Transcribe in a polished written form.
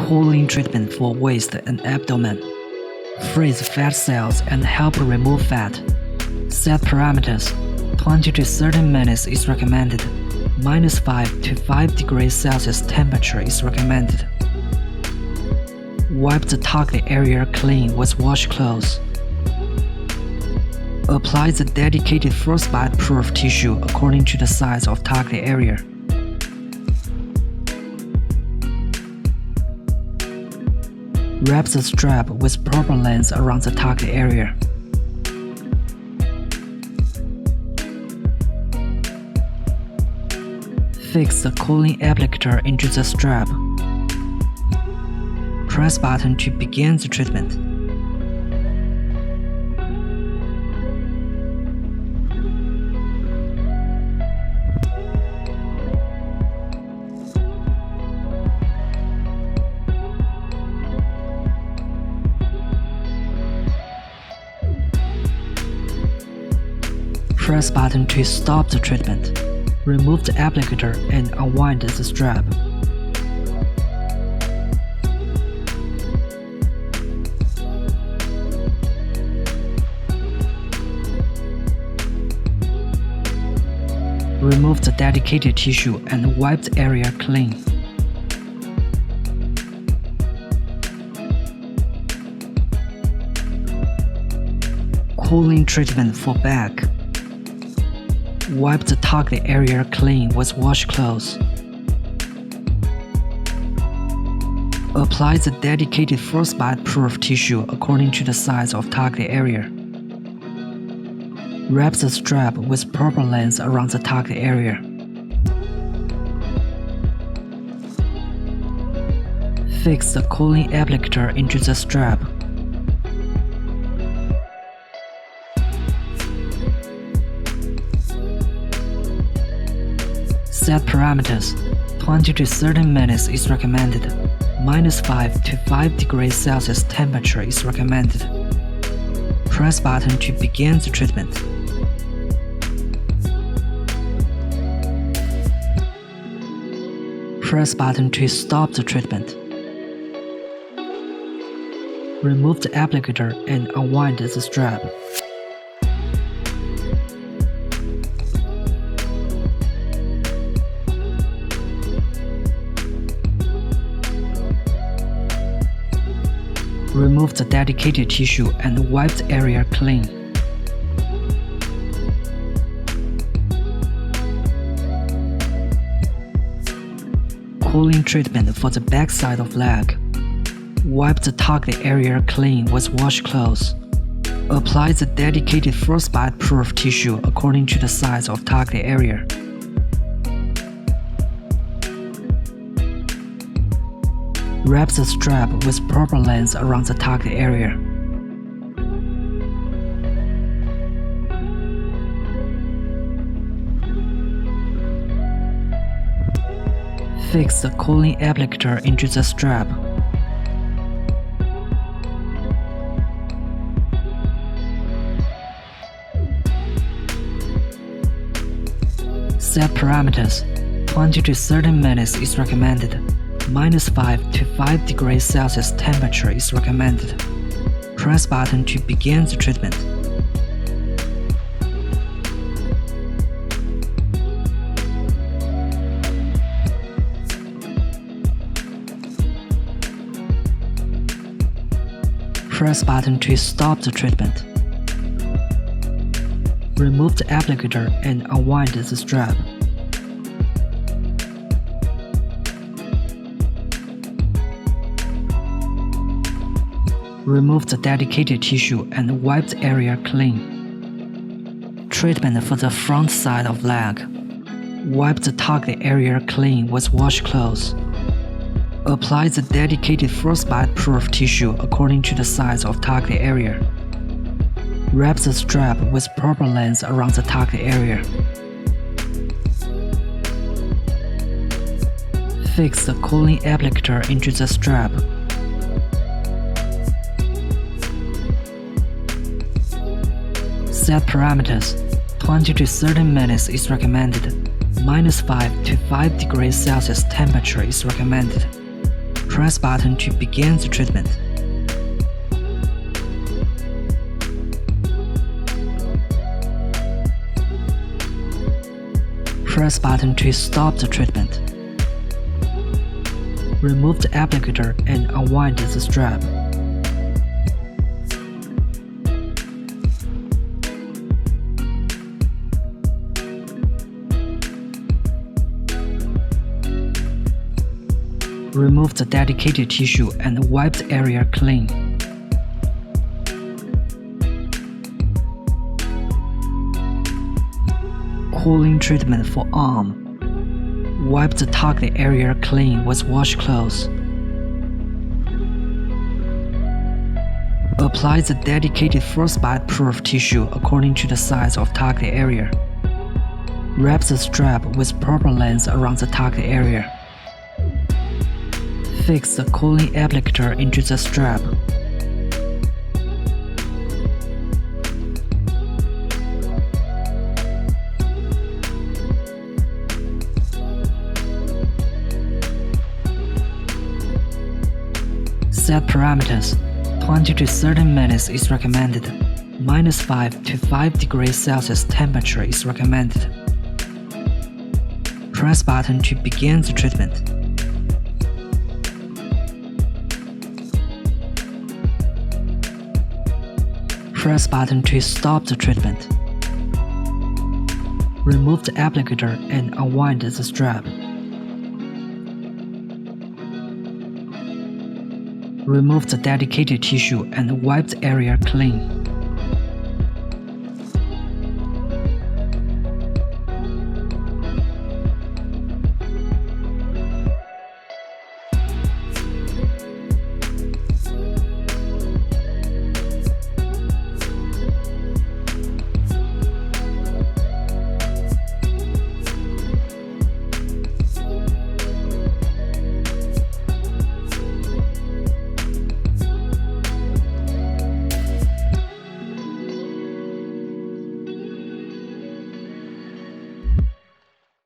Cooling treatment for waist and abdomen. Freeze fat cells and help remove fat. Set parameters. 20 to 30 minutes is recommended. -5 to 5 degrees Celsius temperature is recommended. Wipe the target area clean with wash cloths. Apply the dedicated frostbite-proof tissue according to the size of target area. Wrap the strap with proper length around the target area. Fix the cooling applicator into the strap. Press button to begin the treatment. Press button to stop the treatment. Remove the applicator and unwind the strap. Remove the dedicated tissue and wipe the area clean. Cooling treatment for back. Wipe the target area clean with wash cloths. Apply the dedicated frostbite-proof tissue according to the size of target area. Wrap the strap with proper length around the target area. Fix the cooling applicator into the strap. Set parameters. 20 to 30 minutes is recommended. -5 to 5 degrees Celsius temperature is recommended. Press button to begin the treatment. Press button to stop the treatment. Remove the applicator and unwind the strap. Remove the dedicated tissue and wipe the area clean. Cooling treatment for the back side of leg. Wipe the target area clean with wash cloths. Apply the dedicated frostbite-proof tissue according to the size of target area. Wrap the strap with proper length around the target area. Fix the cooling applicator into the strap. Set parameters. 20 to 30 minutes is recommended. -5 to 5 degrees Celsius temperature is recommended. Press button to begin the treatment. Press button to stop the treatment. Remove the applicator and unwind the strap. Remove the dedicated tissue and wipe the area clean. Treatment for the front side of leg. Wipe the target area clean with wash cloths. Apply the dedicated frostbite-proof tissue according to the size of target area. Wrap the strap with proper length around the target area. Fix the cooling applicator into the strap. Set parameters. 20 to 30 minutes is recommended. -5 to 5 degrees Celsius temperature is recommended. Press button to begin the treatment. Press button to stop the treatment. Remove the applicator and unwind the strap. Remove the dedicated tissue and wipe the area clean. Cooling treatment for arm. Wipe the target area clean with washcloths. Apply the dedicated frostbite-proof tissue according to the size of target area. Wrap the strap with proper length around the target area. Fix the cooling applicator into the strap. Set parameters. 20 to 30 minutes is recommended. -5 to 5 degrees Celsius temperature is recommended. Press button to begin the treatment. Press button to stop the treatment. Remove the applicator and unwind the strap. Remove the dedicated tissue and wipe the area clean.